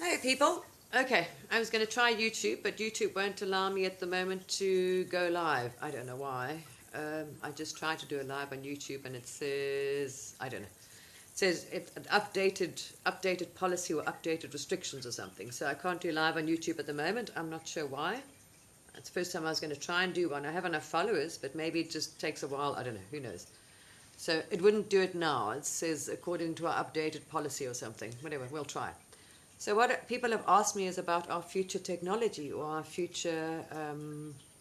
Hey people. Okay, I was going to try YouTube, but YouTube won't allow me at the moment to go live. I don't know why. I just tried to do a live on YouTube, and it says I don't know. It says it updated policy or updated restrictions or something. So I can't do live on YouTube at the moment. I'm not sure why. It's the first time I was going to try and do one. I have enough followers, but maybe it just takes a while. I don't know. Who knows? So it wouldn't do it now. It says according to our updated policy or something. Whatever. We'll try. So what people have asked me is about our future technology or our future,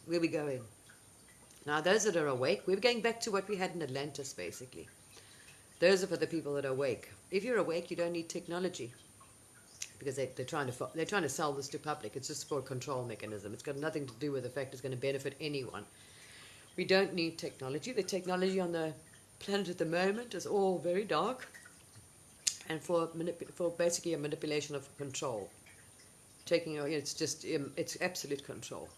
where we're going. Now, those that are awake, we're going back to what we had in Atlantis, basically. Those are for the people that are awake. If you're awake, you don't need technology because they're trying to sell this to public. It's just for a control mechanism. It's got nothing to do with the fact it's going to benefit anyone. We don't need technology. The technology on the planet at the moment is all very dark and for basically a manipulation of control. It's absolute control.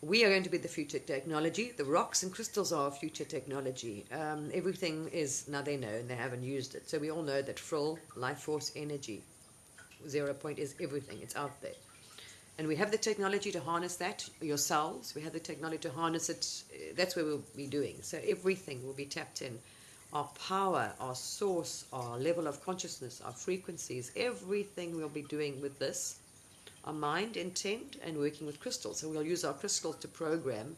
We are going to be the future technology. The rocks and crystals are future technology. Everything is, now they know and they haven't used it. So we all know that Frill, life force, energy, 0 point is everything. It's out there. And we have the technology to harness that, yourselves. We have the technology to harness it. That's where we'll be doing. So everything will be tapped in. Our power, our source, our level of consciousness, our frequencies, everything we'll be doing with this. Our mind, intent, and working with crystals. So we'll use our crystals to program,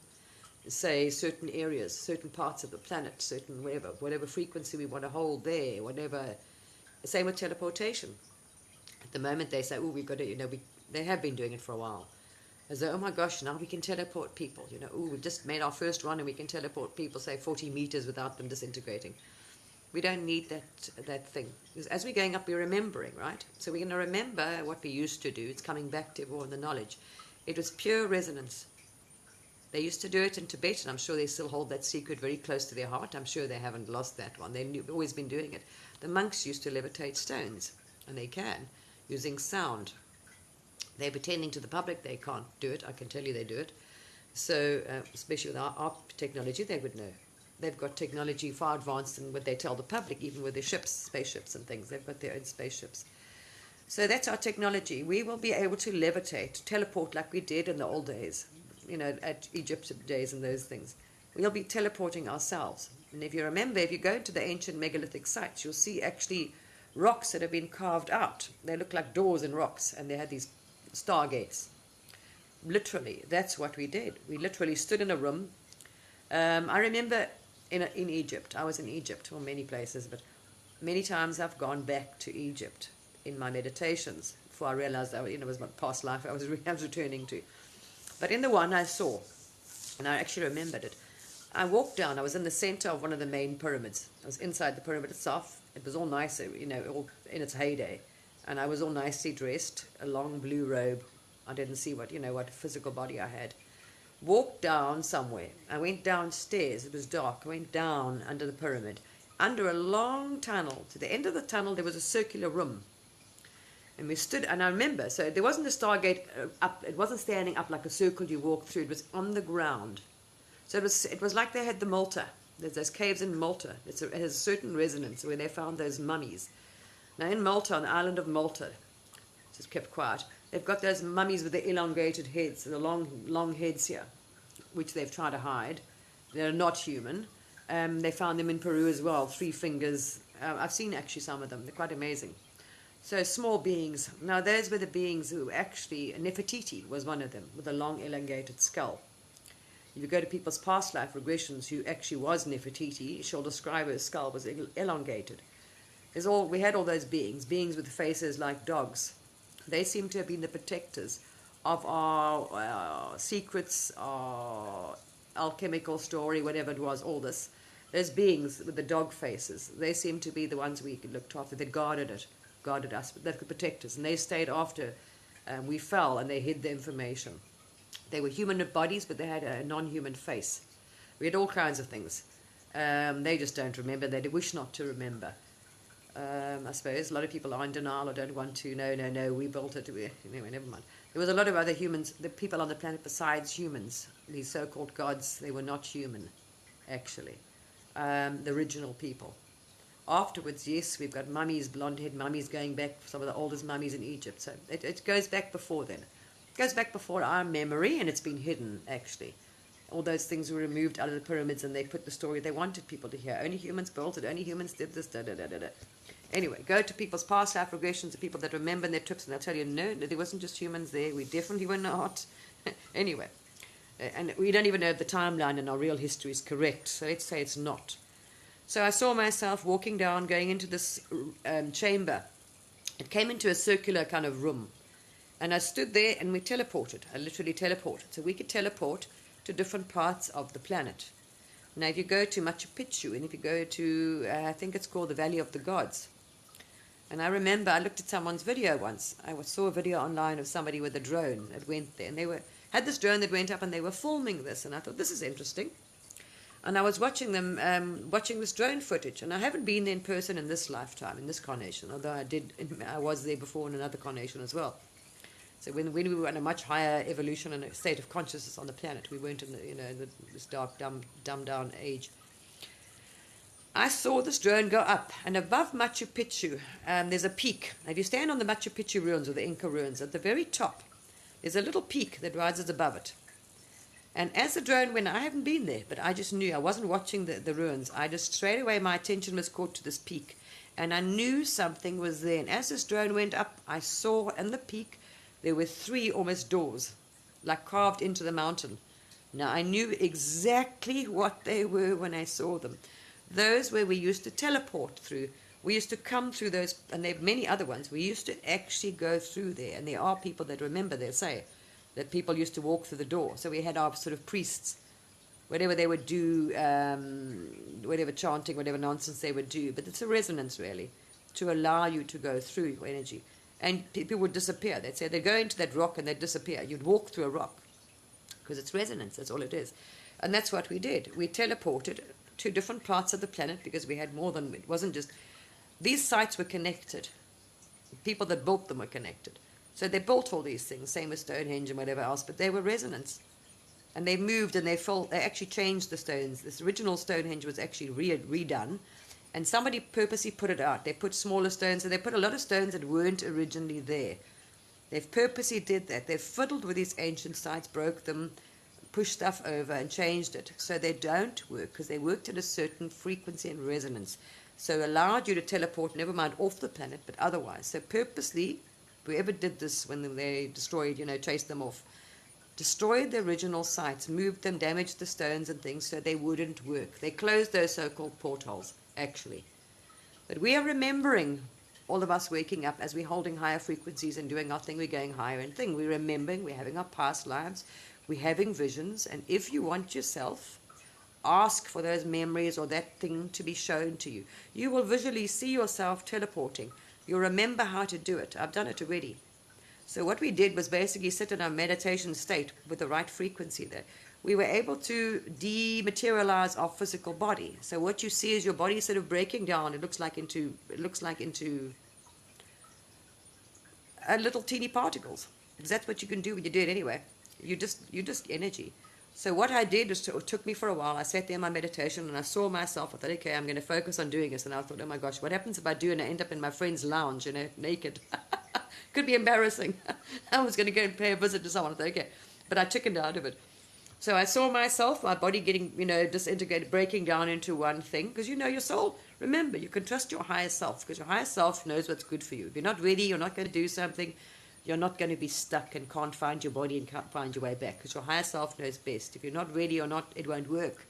say, certain areas, certain parts of the planet, certain whatever frequency we want to hold there, whatever. Same with teleportation. At the moment they say, oh, we've got to, they have been doing it for a while. As though, oh my gosh, now we can teleport people. Oh, we've just made our first run and we can teleport people, say, 40 meters without them disintegrating. We don't need that thing. Because as we're going up, we're remembering, right? So we're going to remember what we used to do. It's coming back to everyone the knowledge. It was pure resonance. They used to do it in Tibet, and I'm sure they still hold that secret very close to their heart. I'm sure they haven't lost that one. They've always been doing it. The monks used to levitate stones, and they can, using sound. They're pretending to the public they can't do it. I can tell you they do it. So, especially with our technology, they would know. They've got technology far advanced than what they tell the public, even with their ships, spaceships and things. They've got their own spaceships. So that's our technology. We will be able to levitate, teleport like we did in the old days, at Egypt days and those things. We'll be teleporting ourselves. And if you remember, if you go into the ancient megalithic sites, you'll see actually rocks that have been carved out. They look like doors in rocks, and they had these stargates. Literally, that's what we did. We literally stood in a room. I remember in Egypt, I was in Egypt, or many places, but many times I've gone back to Egypt in my meditations before I realized that it was my past life I was returning to. But in the one I saw, and I actually remembered it, I walked down. I was in the center of one of the main pyramids. I was inside the pyramid itself. It was all nice, all in its heyday. And I was all nicely dressed, a long blue robe. I didn't see what physical body I had. Walked down somewhere. I went downstairs. It was dark. I went down under the pyramid. Under a long tunnel. To the end of the tunnel, there was a circular room. And we stood, and I remember, so there wasn't a stargate up. It wasn't standing up like a circle you walk through. It was on the ground. So it was like they had the Malta. There's those caves in Malta. It has a certain resonance where they found those mummies. Now in Malta, on the island of Malta, just kept quiet, they've got those mummies with the elongated heads, the long heads here, which they've tried to hide. They're not human. They found them in Peru as well, 3 fingers. I've seen actually some of them. They're quite amazing. So small beings. Now those were the beings who actually, Nefertiti was one of them, with a long elongated skull. If you go to people's past life regressions, who actually was Nefertiti, she'll describe her skull was elongated. We had all those beings with faces like dogs. They seem to have been the protectors of our secrets, our alchemical story, whatever it was, all this. Those beings with the dog faces, they seem to be the ones we looked after. They guarded us, but they could protect us. And they stayed after we fell, and they hid the information. They were human bodies, but they had a non-human face. We had all kinds of things. They just don't remember. They wish not to remember. I suppose a lot of people are in denial or don't want to. No, we built it. Anyway, never mind. There was a lot of other humans, the people on the planet besides humans, these so-called gods. They were not human, actually. The original people. Afterwards, yes, we've got mummies, blonde-haired mummies going back, some of the oldest mummies in Egypt. So it goes back before then. It goes back before our memory, and it's been hidden, actually. All those things were removed out of the pyramids, and they put the story they wanted people to hear. Only humans built it, only humans did this, da-da-da-da-da. Anyway, go to people's past life regressions, the people that remember their trips, and they'll tell you, no, there wasn't just humans there. We definitely were not. Anyway, and we don't even know if the timeline in our real history is correct, so let's say it's not. So I saw myself walking down, going into this chamber. It came into a circular kind of room. And I stood there and we teleported. I literally teleported. So we could teleport to different parts of the planet. Now, if you go to Machu Picchu, and if you go to, I think it's called the Valley of the Gods. And I remember I looked at someone's video once. I saw a video online of somebody with a drone that went there. And they had this drone that went up and they were filming this. And I thought, this is interesting. And I was watching them, watching this drone footage. And I haven't been there in person in this lifetime, in this carnation, although I was there before in another carnation as well. So when we were in a much higher evolution and a state of consciousness on the planet, we weren't in this dark, dumbed down age. I saw this drone go up, and above Machu Picchu, there's a peak. If you stand on the Machu Picchu ruins or the Inca ruins, at the very top, there's a little peak that rises above it. And as the drone went, I haven't been there, but I just knew. I wasn't watching the ruins. I just straight away, my attention was caught to this peak. And I knew something was there. And as this drone went up, I saw in the peak, there were 3 almost doors, like carved into the mountain. Now, I knew exactly what they were when I saw them. Those where we used to teleport through. We used to come through those, and there are many other ones. We used to actually go through there. And there are people that remember, they say, that people used to walk through the door. So we had our sort of priests, whatever they would do, whatever chanting, whatever nonsense they would do. But it's a resonance, really, to allow you to go through your energy. And people would disappear. They'd say, they'd go into that rock and they'd disappear. You'd walk through a rock because it's resonance. That's all it is. And that's what we did. We teleported to different parts of the planet because we had more than, it wasn't just, these sites were connected. People that built them were connected. So they built all these things, same as Stonehenge and whatever else, but they were resonance. And they moved and they actually changed the stones. This original Stonehenge was actually redone, and somebody purposely put it out. They put smaller stones, and they put a lot of stones that weren't originally there. They've purposely did that. They've fiddled with these ancient sites, broke them, pushed stuff over and changed it. So they don't work, because they worked at a certain frequency and resonance. So allowed you to teleport, never mind off the planet, but otherwise. So purposely, whoever did this when they destroyed, chased them off, destroyed the original sites, moved them, damaged the stones and things so they wouldn't work. They closed those so-called portholes, actually. But we are remembering, all of us waking up as we're holding higher frequencies and doing our thing, we're going higher and thing. We're remembering, we're having our past lives, we're having visions, and if you want yourself, ask for those memories or that thing to be shown to you. You will visually see yourself teleporting. You'll remember how to do it. I've done it already. So what we did was basically sit in a meditation state with the right frequency there. We were able to dematerialize our physical body. So what you see is your body sort of breaking down. It looks like into little teeny particles. Because that's what you can do when you do it anyway. You're just energy. So what I did was, it took me for a while. I sat there in my meditation and I saw myself. I thought, okay, I'm going to focus on doing this. And I thought, oh my gosh, what happens if I do and I end up in my friend's lounge, naked? Could be embarrassing. I was going to go and pay a visit to someone. I thought, okay. But I chickened out of it. So I saw myself, my body getting, disintegrated, breaking down into one thing. Because your soul, remember, you can trust your higher self. Because your higher self knows what's good for you. If you're not ready, you're not going to do something, you're not going to be stuck and can't find your body and can't find your way back, because your higher self knows best. If you're not ready or not, it won't work.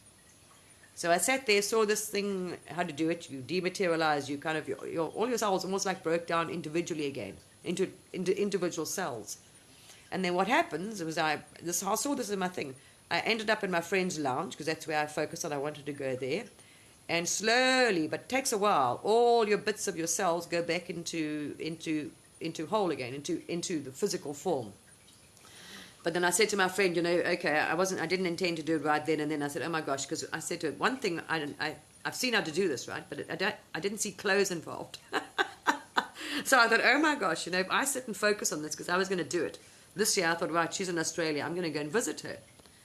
So I sat there, saw this thing, how to do it. You dematerialize, you kind of, all your cells almost like broke down individually again, into individual cells. And then what happens was I saw this in my thing. I ended up in my friend's lounge, because that's where I focused on. I wanted to go there. And slowly, but it takes a while, all your bits of your cells go back into whole again, into the physical form. But then I said to my friend, okay, I didn't intend to do it right then and then. I said, oh my gosh, because I said to her, one thing, I've seen how to do this, right? But I didn't see clothes involved. So I thought, oh my gosh, if I sit and focus on this, because I was going to do it. This year I thought, right, she's in Australia, I'm going to go and visit her.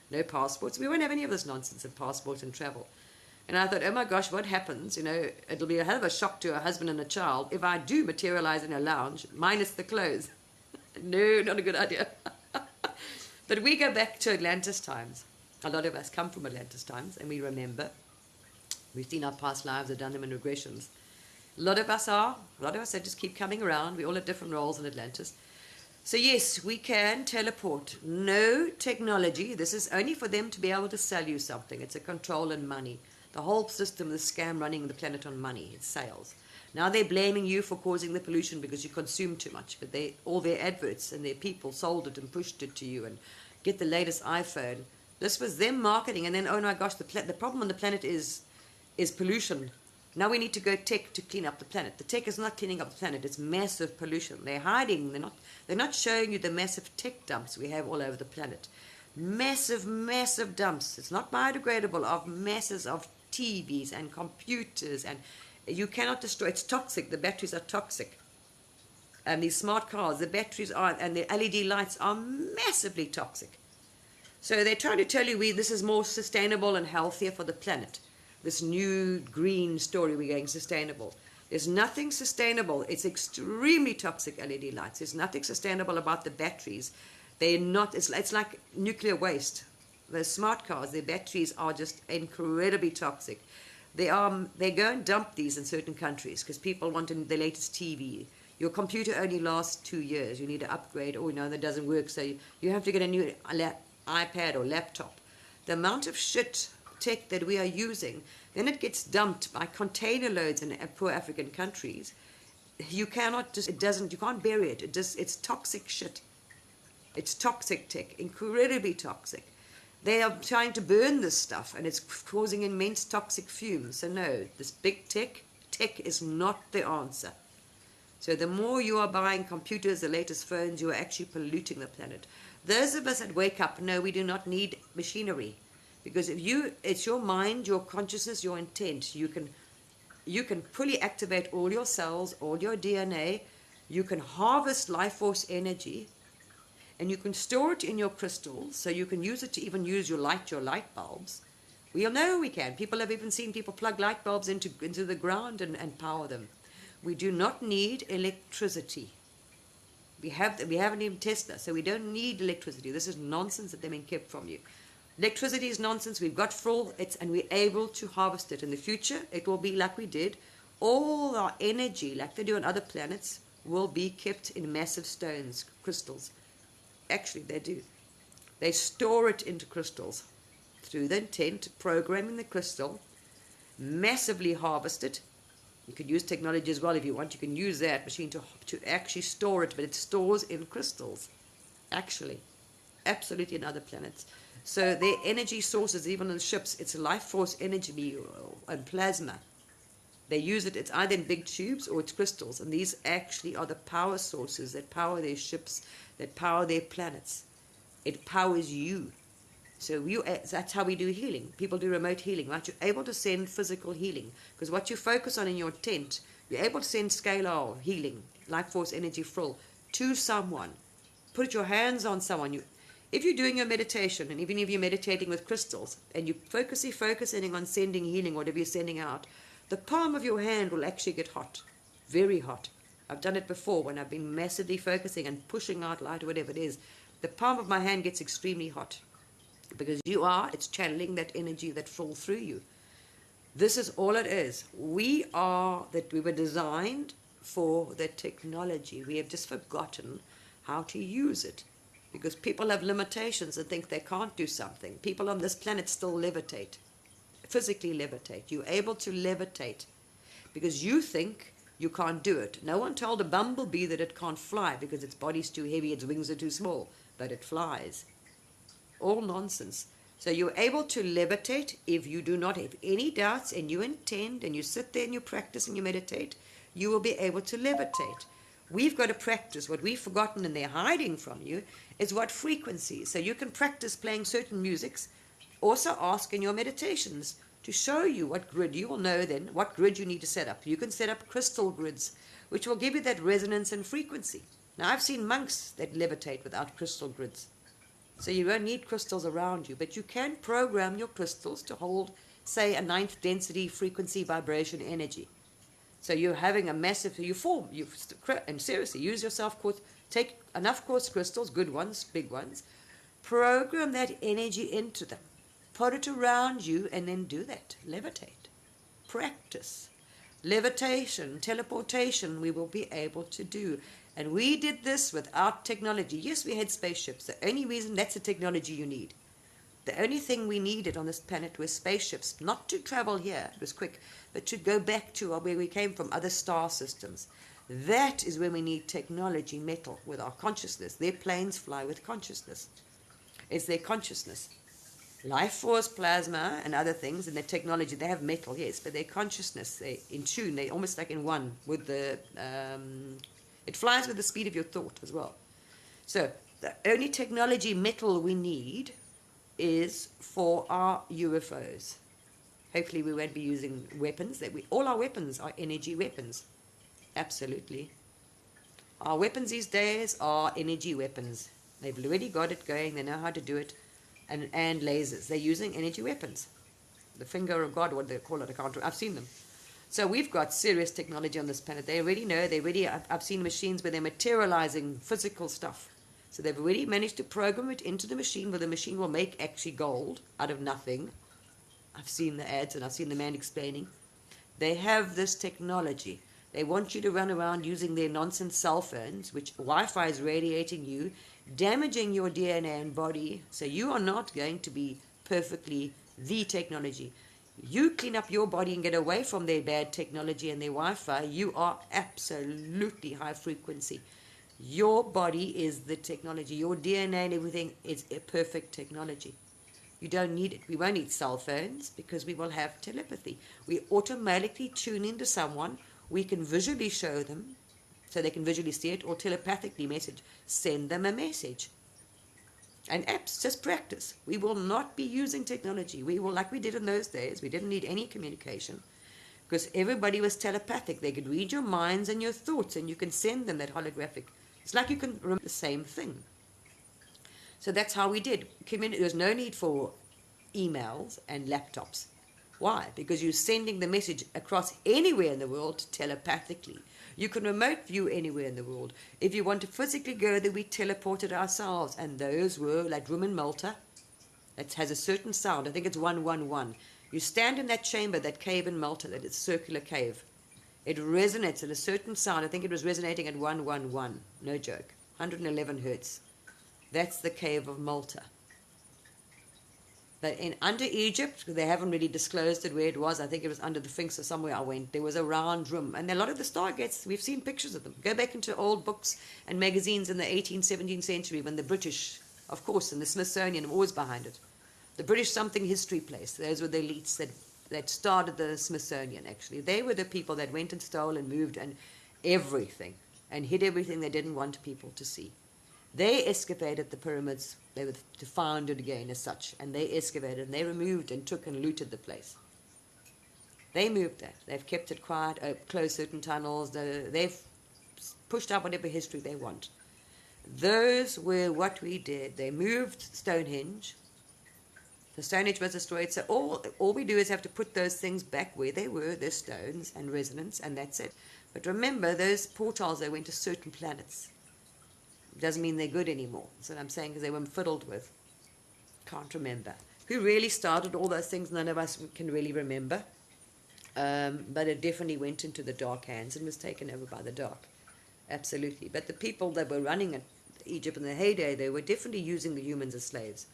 No passports. We won't have any of this nonsense of passports and travel. And I thought, oh my gosh, what happens? You know, it'll be a hell of a shock to a husband and a child if I do materialize in a lounge, minus the clothes. No, not a good idea. But we go back to Atlantis times. A lot of us come from Atlantis times, and we remember. We've seen our past lives, have done them in regressions. A lot of us just keep coming around. We all have different roles in Atlantis. So yes, we can teleport. No technology. This is only for them to be able to sell you something. It's a control and money. The whole system, the scam running the planet on money. It's sales. Now they're blaming you for causing the pollution because you consume too much. But all their adverts and their people sold it and pushed it to you and get the latest iPhone. This was them marketing. And then, oh my gosh, the problem on the planet is pollution. Now we need to go tech to clean up the planet. The tech is not cleaning up the planet. It's massive pollution. They're hiding. They're not showing you the massive tech dumps we have all over the planet. Massive, massive dumps. It's not biodegradable of masses of TVs and computers, and you cannot destroy. It's toxic. The batteries are toxic. And these smart cars, the batteries are, and the LED lights are massively toxic. So they're trying to tell you this is more sustainable and healthier for the planet. This new green story, we're going sustainable. There's nothing sustainable. It's extremely toxic LED lights. There's nothing sustainable about the batteries. They're not, it's like nuclear waste. The smart cars, their batteries are just incredibly toxic. They go and dump these in certain countries because people want the latest TV. Your computer only lasts 2 years. You need to upgrade. Oh, no, that doesn't work. So you have to get a new iPad or laptop. The amount of shit tech that we are using, then it gets dumped by container loads in poor African countries. You can't bury it. It's toxic shit. It's toxic tech, incredibly toxic. They are trying to burn this stuff, and it's causing immense toxic fumes. So no, this big tech is not the answer. So the more you are buying computers, the latest phones, you are actually polluting the planet. Those of us that wake up, no, we do not need machinery. Because it's your mind, your consciousness, your intent. You can fully activate all your cells, all your DNA. You can harvest life force energy, and you can store it in your crystals, so you can use it to even use your light bulbs. We all know we can. People have even seen people plug light bulbs into the ground and power them. We do not need electricity. We haven't even tested that, so we don't need electricity. This is nonsense that they've been kept from you. Electricity is nonsense. We've got full, and we're able to harvest it. In the future, it will be like we did. All our energy, like they do on other planets, will be kept in massive stones, crystals. Actually, they do. They store it into crystals through the intent, programming the crystal, massively harvest it. You could use technology as well if you want. You can use that machine to actually store it, but it stores in crystals, actually. Absolutely in other planets. So their energy sources, even on the ships, it's life force energy and plasma. They use it, it's either in big tubes or it's crystals. And these actually are the power sources that power their ships, that power their planets. It powers you. So that's how we do healing. People do remote healing, right? You're able to send physical healing. Because what you focus on in your tent, you're able to send scalar healing, life force energy full, to someone. Put your hands on someone. If you're doing your meditation, and even if you're meditating with crystals, and you're focusing on sending healing, whatever you're sending out, the palm of your hand will actually get hot, very hot. I've done it before when I've been massively focusing and pushing out light or whatever it is. The palm of my hand gets extremely hot because it's channeling that energy that falls through you. This is all it is. We were designed for the technology. We have just forgotten how to use it. Because people have limitations and think they can't do something. People on this planet still levitate, physically levitate. You're able to levitate because you think you can't do it. No one told a bumblebee that it can't fly because its body's too heavy, its wings are too small, but it flies. All nonsense. So you're able to levitate if you do not have any doubts and you intend and you sit there and you practice and you meditate, you will be able to levitate. We've got to practice. What we've forgotten and they're hiding from you is what frequencies. So you can practice playing certain musics. Also ask in your meditations to show you what grid. You will know then what grid you need to set up. You can set up crystal grids, which will give you that resonance and frequency. Now, I've seen monks that levitate without crystal grids. So you won't need crystals around you, but you can program your crystals to hold say, a ninth density frequency vibration energy. So you're having a massive, and seriously, use yourself quartz, take enough quartz crystals, good ones, big ones, program that energy into them, put it around you, and then do that. Levitate. Practice. Levitation, teleportation, we will be able to do. And we did this without technology. Yes, we had spaceships. The only reason, that's the technology you need. The only thing we needed on this planet was spaceships, not to travel here, it was quick, but to go back to where we came from, other star systems. That is when we need technology, metal, with our consciousness. Their planes fly with consciousness. It's their consciousness. Life force, plasma, and other things, and their technology, they have metal, yes, but their consciousness, they're in tune, they're almost like in one with the, it flies with the speed of your thought as well. So the only technology, metal we need is for our UFOs. Hopefully we won't be using weapons. All our weapons are energy weapons. Absolutely. Our weapons these days are energy weapons. They've already got it going. They know how to do it. And lasers. They're using energy weapons. The finger of God, what they call it, I can't remember. I've seen them. So we've got serious technology on this planet. They already know. I've seen machines where they're materializing physical stuff. So they've already managed to program it into the machine where the machine will make actually gold out of nothing. I've seen the ads and I've seen the man explaining. They have this technology. They want you to run around using their nonsense cell phones, which Wi-Fi is radiating you, damaging your DNA and body, so you are not going to be perfectly the technology. You clean up your body and get away from their bad technology and their Wi-Fi, you are absolutely high frequency. Your body is the technology. Your DNA and everything is a perfect technology. You don't need it. We won't need cell phones because we will have telepathy. We automatically tune into someone. We can visually show them so they can visually see it, or telepathically send them a message. And apps, just practice. We will not be using technology. We will, like we did in those days, we didn't need any communication because everybody was telepathic. They could read your minds and your thoughts and you can send them that holographic. It's like you can remember the same thing. So that's how we did. There was no need for emails and laptops. Why? Because you're sending the message across anywhere in the world telepathically. You can remote view anywhere in the world. If you want to physically go there, we teleported ourselves. And those were like room in Malta. It has a certain sound. I think it's 111. You stand in that chamber, that cave in Malta, that is circular cave. It resonates at a certain sound. I think it was resonating at 111. No joke. 111 hertz. That's the cave of Malta. But under Egypt, they haven't really disclosed it where it was. I think it was under the Sphinx or somewhere I went. There was a round room. And a lot of the stargates, we've seen pictures of them. Go back into old books and magazines in the 18th, 17th century when the British, of course, and the Smithsonian were always behind it. The British something history place. Those were the elites that started the Smithsonian, actually. They were the people that went and stole and moved and everything and hid everything they didn't want people to see. They excavated the pyramids. They were founded again as such, and they excavated and they removed and took and looted the place. They moved that. They've kept it quiet, closed certain tunnels. They've pushed out whatever history they want. Those were what we did. They moved Stonehenge. The Stonehenge was destroyed, so all we do is have to put those things back where they were, their stones and resonance, and that's it. But remember, those portals, they went to certain planets. Doesn't mean they're good anymore. That's what I'm saying, because they were fiddled with. Can't remember. Who really started all those things, none of us can really remember. But it definitely went into the dark hands and was taken over by the dark. Absolutely. But the people that were running Egypt in the heyday, they were definitely using the humans as slaves.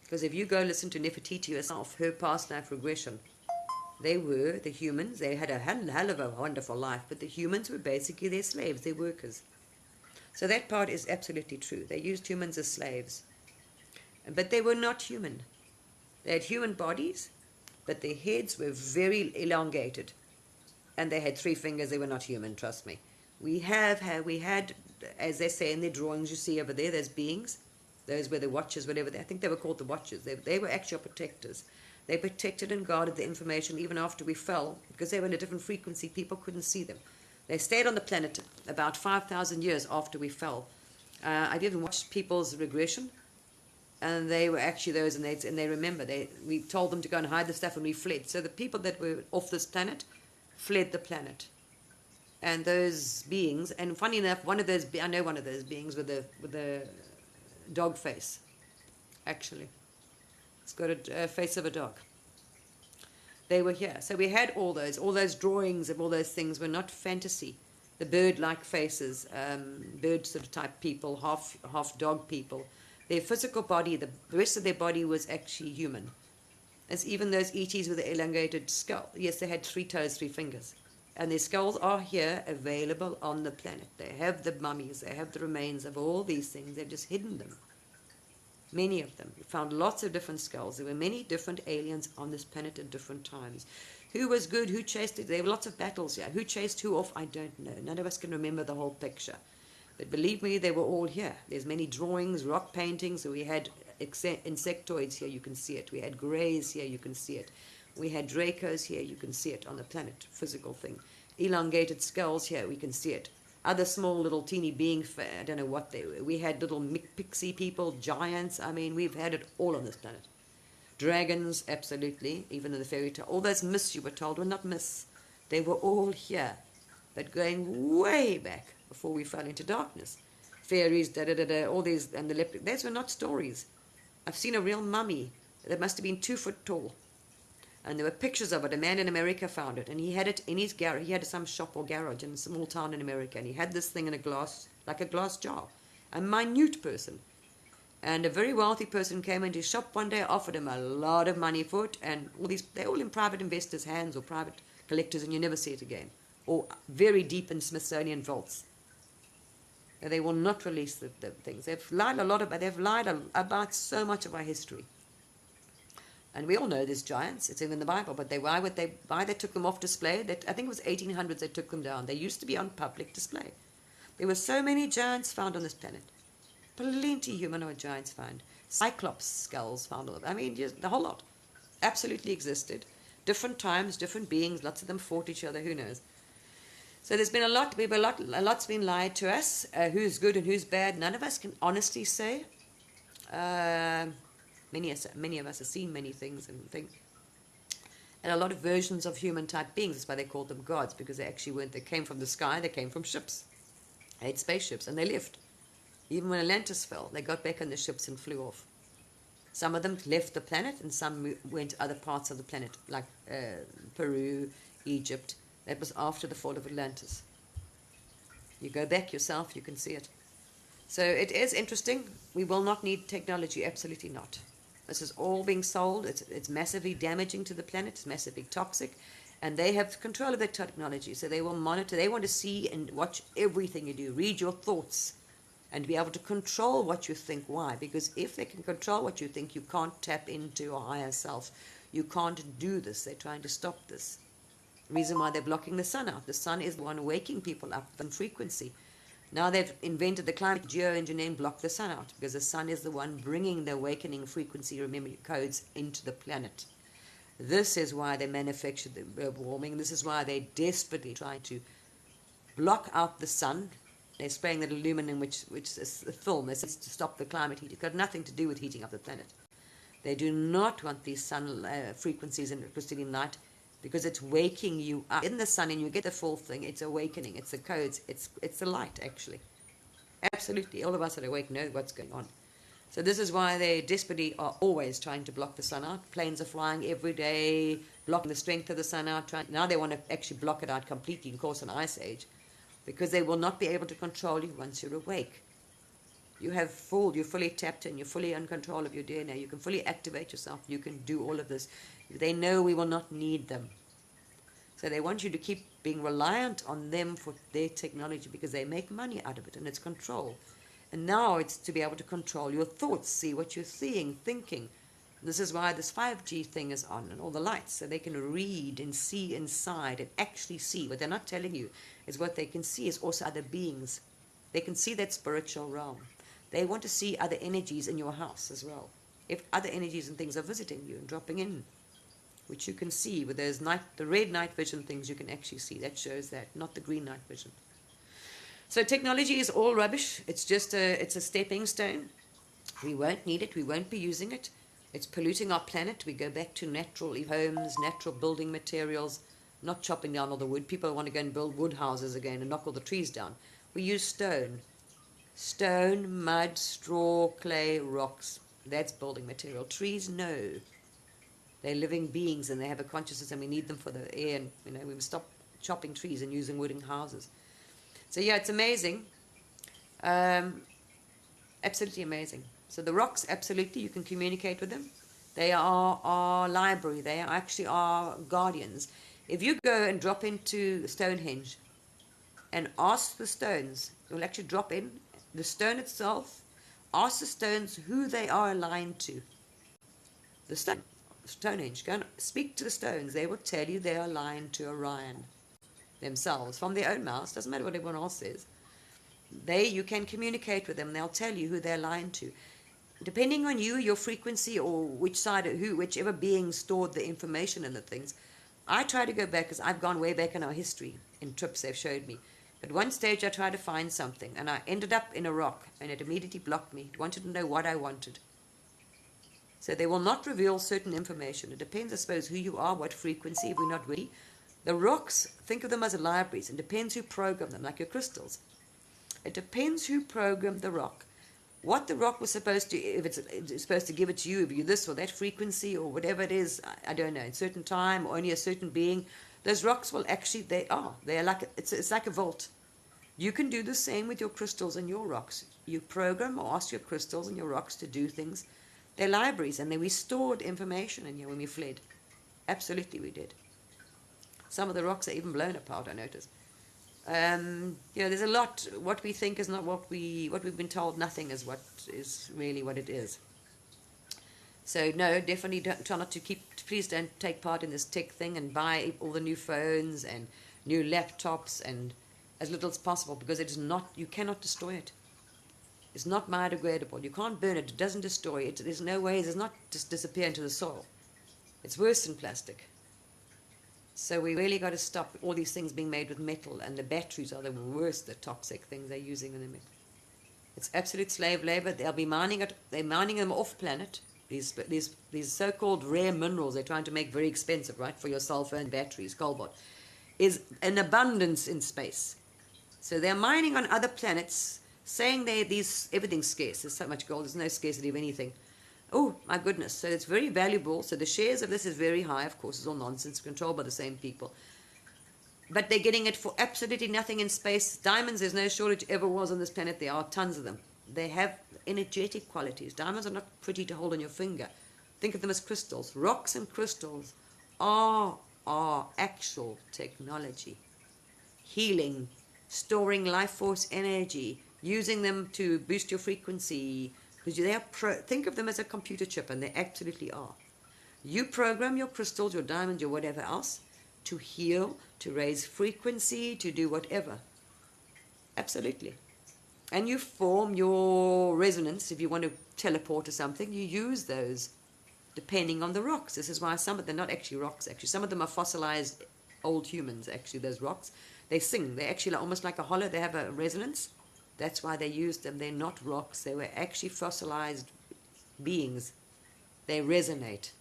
Because if you go listen to Nefertiti herself, her past life regression, they were the humans. They had a hell of a wonderful life, but the humans were basically their slaves, their workers. So that part is absolutely true. They used humans as slaves. But they were not human. They had human bodies, but their heads were very elongated. And they had 3 fingers. They were not human, trust me. We had, as they say in their drawings you see over there, those beings. Those were the watchers, whatever. I think they were called the watchers. They were actual protectors. They protected and guarded the information even after we fell, because they were in a different frequency. People couldn't see them. They stayed on the planet about 5,000 years after we fell. I've even watched people's regression. And they were actually those, and they remember, we told them to go and hide the stuff, and we fled. So the people that were off this planet fled the planet. And those beings, and funny enough, I know one of those beings with a dog face, actually. It's got a face of a dog. They were here. So we had all those drawings of all those things were not fantasy. The bird-like faces, bird sort of type people, half dog people. Their physical body, the rest of their body was actually human. As even those ETs with the elongated skull. Yes, they had 3 toes, 3 fingers. And their skulls are here, available on the planet. They have the mummies, they have the remains of all these things. They've just hidden them. Many of them. We found lots of different skulls. There were many different aliens on this planet at different times. Who was good? Who chased it? There were lots of battles here. Who chased who off? I don't know. None of us can remember the whole picture. But believe me, they were all here. There's many drawings, rock paintings. So we had insectoids here, you can see it. We had greys here, you can see it. We had Dracos here, you can see it on the planet, physical thing. Elongated skulls here, we can see it. Other small little teeny beings, I don't know what they were. We had little pixie people, giants. I mean, we've had it all on this planet. Dragons, absolutely, even in the fairy tale. All those myths you were told were not myths. They were all here, but going way back before we fell into darkness. Fairies, all these, and the leopard. Those were not stories. I've seen a real mummy that must have been 2 foot tall. And there were pictures of it. A man in America found it, and he had it in his garage. He had some shop or garage in a small town in America, and he had this thing in a glass, like a glass jar. A minute person. And a very wealthy person came into his shop one day, offered him a lot of money for it, and they're all in private investors' hands or private collectors, and you never see it again. Or very deep in Smithsonian vaults. They will not release the things. They've lied about so much of our history. And we all know there's giants. It's in the Bible. But why they took them off display? I think it was 1800s they took them down. They used to be on public display. There were so many giants found on this planet. Plenty humanoid giants found. Cyclops skulls found. I mean, just the whole lot. Absolutely existed. Different times, different beings. Lots of them fought each other. Who knows? So there's been a lot's been lied to us. Who's good and who's bad? None of us can honestly say. Many of us have seen many things and think. And a lot of versions of human-type beings. That's why they called them gods, because they actually weren't. They came from the sky. They came from ships. They had spaceships, and they left. Even when Atlantis fell, they got back on the ships and flew off. Some of them left the planet, and some went to other parts of the planet, like Peru, Egypt. That was after the fall of Atlantis. You go back yourself, you can see it. So it is interesting. We will not need technology, absolutely not. This is all being sold. It's massively damaging to the planet. It's massively toxic. And they have control of that technology. So they will monitor. They want to see and watch everything you do. Read your thoughts. And be able to control what you think. Why? Because if they can control what you think, you can't tap into your higher self. You can't do this. They're trying to stop this. The reason why they're blocking the sun out. The sun is the one waking people up in frequency. Now they've invented the climate geoengineering, block the sun out, because the sun is the one bringing the awakening frequency, remember, codes into the planet. This is why they manufactured the global warming. This is why they're desperately trying to block out the sun. They're spraying that aluminum, which is a film. They said to stop the climate heat. It's got nothing to do with heating up the planet. They do not want these sun frequencies in crystalline light, because it's waking you up in the sun, and you get the full thing. It's awakening. It's the codes. It's the light, actually. Absolutely. All of us that are awake know what's going on. So this is why they desperately are always trying to block the sun out. Planes are flying every day, blocking the strength of the sun out. Now they want to actually block it out completely and cause an ice age, because they will not be able to control you once you're awake. You're fully tapped in. You're fully in control of your DNA. You can fully activate yourself. You can do all of this. They know we will not need them. So they want you to keep being reliant on them for their technology, because they make money out of it, and it's control. And now it's to be able to control your thoughts, see what you're seeing, thinking. This is why this 5G thing is on, and all the lights, so they can read and see inside and actually see. What they're not telling you is what they can see is also other beings. They can see that spiritual realm. They want to see other energies in your house as well. If other energies and things are visiting you and dropping in, which you can see with those the red night vision things, you can actually see. That shows that, not the green night vision. So technology is all rubbish. It's just it's a stepping stone. We won't need it. We won't be using it. It's polluting our planet. We go back to natural homes, natural building materials, not chopping down all the wood. People want to go and build wood houses again and knock all the trees down. We use stone. Stone, mud, straw, clay, rocks. That's building material. Trees, no. They're living beings and they have a consciousness and we need them for the air. And, we must stop chopping trees and using wood in houses. So, yeah, it's amazing. Absolutely amazing. So the rocks, absolutely, you can communicate with them. They are our library. They are actually our guardians. If you go and drop into Stonehenge and ask the stones, you'll actually drop in the stone itself, ask the stones who they are aligned to. The Stonehenge, go and speak to the stones. They will tell you they are aligned to Orion themselves, from their own mouths. Doesn't matter what everyone else says. You can communicate with them. They'll tell you who they're aligned to. Depending on you, your frequency, or whichever being stored the information and the things. I try to go back, because I've gone way back in our history, in trips they've showed me. At one stage I tried to find something, and I ended up in a rock, and it immediately blocked me. It wanted to know what I wanted. So they will not reveal certain information. It depends, I suppose, who you are, what frequency, if we're not ready. The rocks, think of them as libraries. It depends who programmed them, like your crystals. It depends who programmed the rock. What the rock was supposed to, if it's supposed to give it to you, if you this or that frequency or whatever it is, I don't know, in a certain time or only a certain being, those rocks will actually, they're like, it's like a vault. You can do the same with your crystals and your rocks. You program or ask your crystals and your rocks to do things. They're libraries, and we stored information in here when we fled. Absolutely we did. Some of the rocks are even blown apart, I noticed. There's a lot. What we think is not what we've been told. Nothing is what is really what it is. So no, definitely try not to please don't take part in this tech thing and buy all the new phones and new laptops and as little as possible, because it is not, you cannot destroy it. It's not biodegradable. You can't burn it. It doesn't destroy it. There's no way. It does not just disappear into the soil. It's worse than plastic. So we really got to stop all these things being made with metal, and the batteries are the worst, the toxic things they're using in the metal. It's absolute slave labor. They'll be mining it. They're mining them off planet. These so-called rare minerals they're trying to make very expensive, right, for your cell phone batteries, cobalt, is an abundance in space. So they're mining on other planets, saying everything's scarce. There's so much gold. There's no scarcity of anything. Oh, my goodness. So it's very valuable. So the shares of this is very high, of course. It's all nonsense, controlled by the same people. But they're getting it for absolutely nothing in space. Diamonds, there's no shortage ever was on this planet. There are tons of them. They have energetic qualities. Diamonds are not pretty to hold on your finger. Think of them as crystals. Rocks and crystals are actual technology. Healing, storing life force energy, using them to boost your frequency. Because think of them as a computer chip, and they absolutely are. You program your crystals, your diamonds, your whatever else, to heal, to raise frequency, to do whatever. Absolutely. And you form your resonance. If you want to teleport or something, you use those depending on the rocks. This is why they're not actually rocks, actually. Some of them are fossilized old humans, actually, those rocks. They sing. They're actually almost like a hollow. They have a resonance. That's why they used them. They're not rocks. They were actually fossilized beings. They resonate.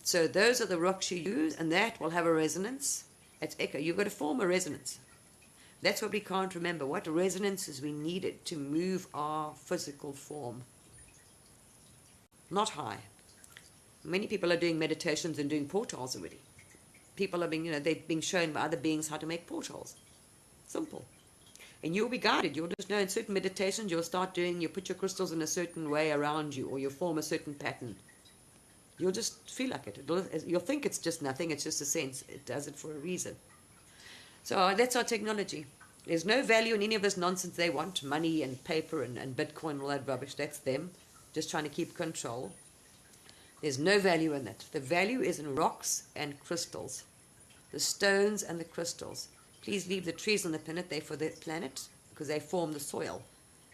So those are the rocks you use, and that will have a resonance. It's echo. You've got to form a resonance. That's what we can't remember. What resonances we needed to move our physical form. Not high. Many people are doing meditations and doing portals already. People are they're being shown by other beings how to make portals. Simple. And you'll be guided. You'll just know in certain meditations you'll put your crystals in a certain way around you, or you'll form a certain pattern. You'll just feel like it. You'll think it's just nothing, it's just a sense. It does it for a reason. So that's our technology. There's no value in any of this nonsense they want, money and paper and Bitcoin and all that rubbish. That's them, just trying to keep control. There's no value in that. The value is in rocks and crystals, the stones and the crystals. Please leave the trees on the planet. They're for the planet because they form the soil.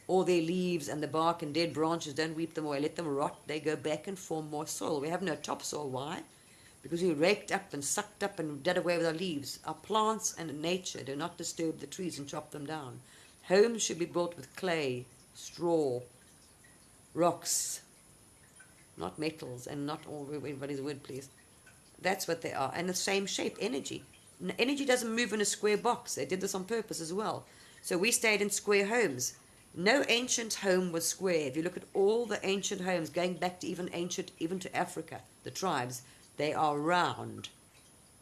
All their leaves and the bark and dead branches, don't weep them away. Let them rot. They go back and form more soil. We have no topsoil. Why? Because we raked up and sucked up and did away with our leaves. Our plants and nature do not disturb the trees and chop them down. Homes should be built with clay, straw, rocks, not metals, and not all, what is the word, please? That's what they are. And the same shape, energy. Energy doesn't move in a square box. They did this on purpose as well. So we stayed in square homes. No ancient home was square. If you look at all the ancient homes, going back to even to Africa, the tribes, they are round.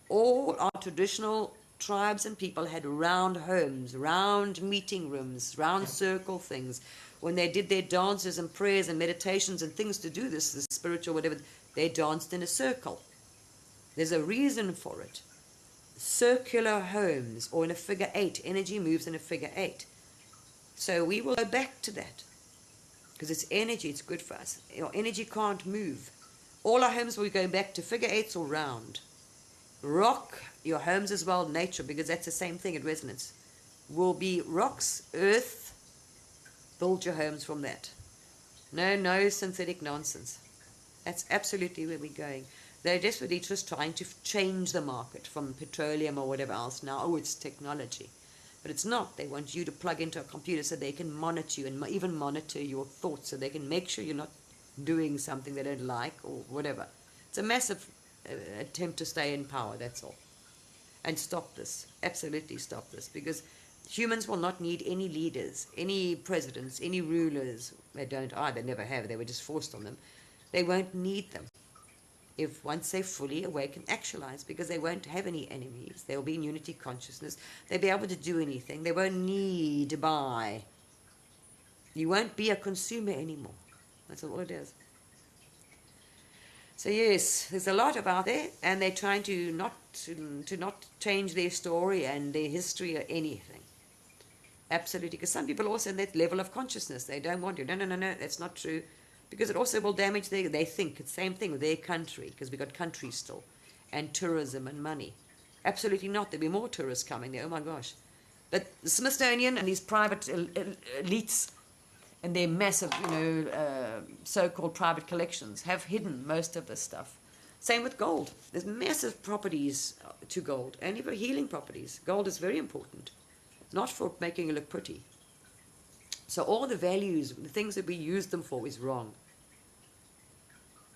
All our traditional tribes and people had round homes, round meeting rooms, round circle things. When they did their dances and prayers and meditations and things to do this, the spiritual whatever, they danced in a circle. There's a reason for it. Circular homes, or in a figure 8. Energy moves in a figure 8. So we will go back to that, because it's energy, it's good for us. Your energy can't move. All our homes will be going back to figure 8s or round. Rock, your homes as well, nature, because that's the same thing at resonance, will be rocks, earth. Build your homes from that. No synthetic nonsense. That's absolutely where we're going. They're desperately just trying to change the market from petroleum or whatever else now. Oh, it's technology. But it's not. They want you to plug into a computer so they can monitor you, and even monitor your thoughts, so they can make sure you're not doing something they don't like or whatever. It's a massive attempt to stay in power, that's all. And stop this. Absolutely stop this. Because humans will not need any leaders, any presidents, any rulers. They don't either, never have. They were just forced on them. They won't need them if once they fully awake and actualize, because they won't have any enemies. They'll be in unity consciousness. They'll be able to do anything. They won't need to buy. You won't be a consumer anymore. That's all it is. So yes, there's a lot about there, and they're trying to not change their story and their history or anything. Absolutely, because some people also in that level of consciousness, they don't want to. No, that's not true. Because it also will damage they think it's the same thing with their country, because we've got countries still, and tourism and money. Absolutely not. There'll be more tourists coming there. Oh my gosh. But the Smithsonian and these private elites and their massive, so-called private collections have hidden most of this stuff. Same with gold. There's massive properties to gold, and even healing properties. Gold is very important, not for making it look pretty. So all the values, the things that we use them for, is wrong.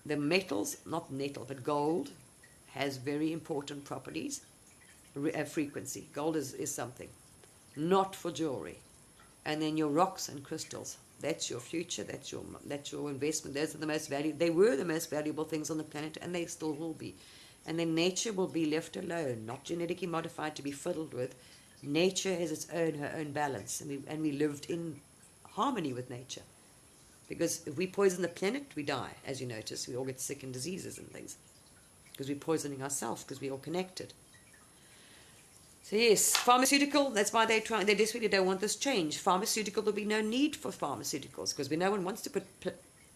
The metals, not metal, but gold has very important properties, frequency. Gold is something, not for jewelry. And then your rocks and crystals, that's your future, that's your investment. Those are the most valuable. They were the most valuable things on the planet, and they still will be. And then nature will be left alone, not genetically modified to be fiddled with. Nature has her own balance, and we lived in harmony with nature. Because if we poison the planet, we die. As you notice, we all get sick and diseases and things, because we're poisoning ourselves, because we're all connected. So yes, pharmaceutical, that's why they desperately don't want this change. Pharmaceutical, there'll be no need for pharmaceuticals, because no one wants to put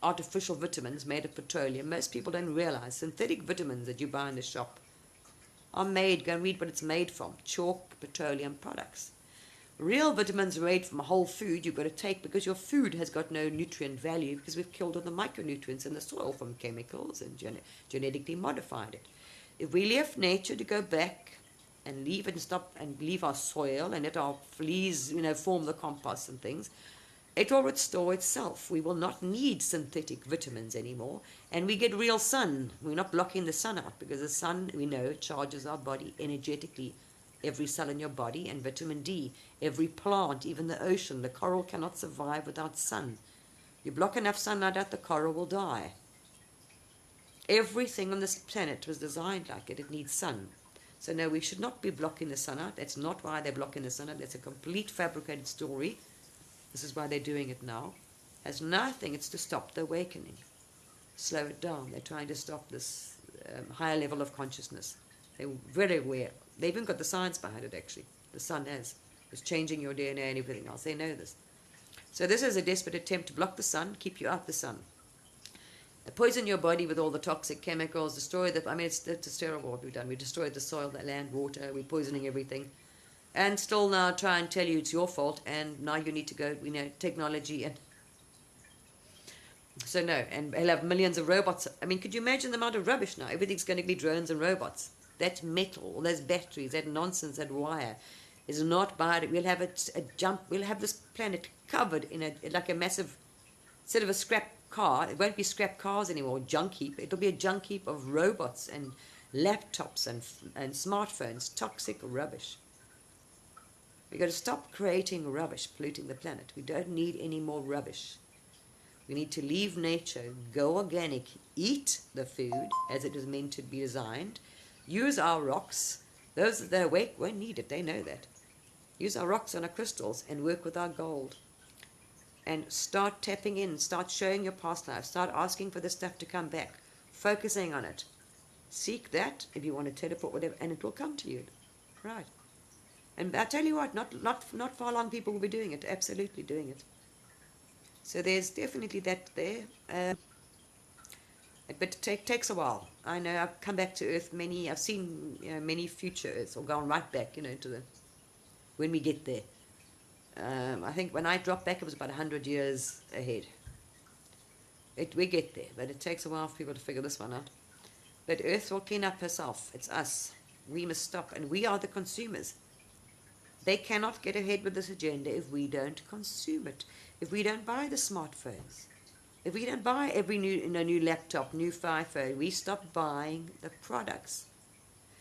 artificial vitamins made of petroleum. Most people don't realize synthetic vitamins that you buy in the shop are made, go and read what it's made from, chalk petroleum products. Real vitamins are made from whole food you've got to take, because your food has got no nutrient value, because we've killed all the micronutrients in the soil from chemicals and genetically modified it. If we left nature to go back and leave our soil and let our fleas, form the compost and things, it will restore itself. We will not need synthetic vitamins anymore, and we get real sun. We're not blocking the sun out, because the sun, we know, charges our body energetically. Every cell in your body, and vitamin D. Every plant, even the ocean, the coral cannot survive without sun. You block enough sunlight out, the coral will die. Everything on this planet was designed like it. It needs sun. So no, we should not be blocking the sun out. That's not why they're blocking the sun out. That's a complete fabricated story. This is why they're doing it now. Has nothing. It's to stop the awakening. Slow it down. They're trying to stop this higher level of consciousness. They're very aware. They even got the science behind it, actually. The sun is changing your DNA and everything else. They know this. So this is a desperate attempt to block the sun, keep you out the sun. Poison your body with all the toxic chemicals, destroy it's terrible what we've done. We destroyed the soil, the land, water, we're poisoning everything. And still now try and tell you it's your fault, and now you need to go, technology and... So no, and they'll have millions of robots. Could you imagine the amount of rubbish now? Everything's going to be drones and robots. That metal, all those batteries, that nonsense, that wire is not bad. We'll have we'll have this planet covered in like a massive, instead of a scrap car, it won't be scrap cars anymore, junk heap. It'll be a junk heap of robots and laptops and smartphones, toxic rubbish. We've got to stop creating rubbish, polluting the planet. We don't need any more rubbish. We need to leave nature, go organic, eat the food as it is meant to be designed, use our rocks. Those that are awake won't need it, they know that. Use our rocks and our crystals and work with our gold. And start tapping in, start showing your past life, start asking for the stuff to come back, focusing on it. Seek that if you want to teleport, whatever, and it will come to you. Right. And I tell you what, not far long people will be doing it, absolutely doing it. So there's definitely that there. But it takes a while. I know I've come back to Earth I've seen many future Earths, or gone right back, to when we get there. I think when I dropped back, it was about 100 years ahead. We get there, but it takes a while for people to figure this one out. But Earth will clean up herself. It's us. We must stop, and we are the consumers. They cannot get ahead with this agenda if we don't consume it, if we don't buy the smartphones, if we don't buy every new laptop, new iPhone. We stop buying the products.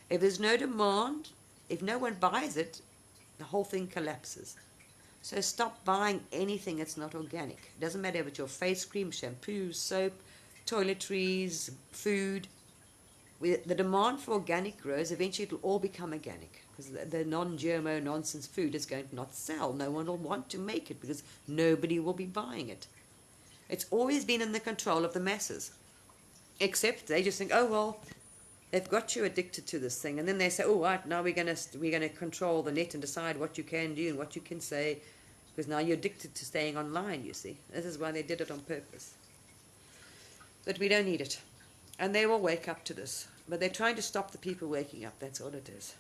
If there's no demand, if no one buys it, the whole thing collapses. So stop buying anything that's not organic. It doesn't matter if it's your face cream, shampoo, soap, toiletries, food. The demand for organic grows. Eventually it will all become organic, because the non-GMO nonsense food is going to not sell. No one will want to make it because nobody will be buying it. It's always been in the control of the masses. Except they just think, oh well, they've got you addicted to this thing, and then they say, oh right, now we're gonna control the net and decide what you can do and what you can say, because now you're addicted to staying online. You see, this is why they did it on purpose. But we don't need it, and they will wake up to this. But they're trying to stop the people waking up. That's all it is.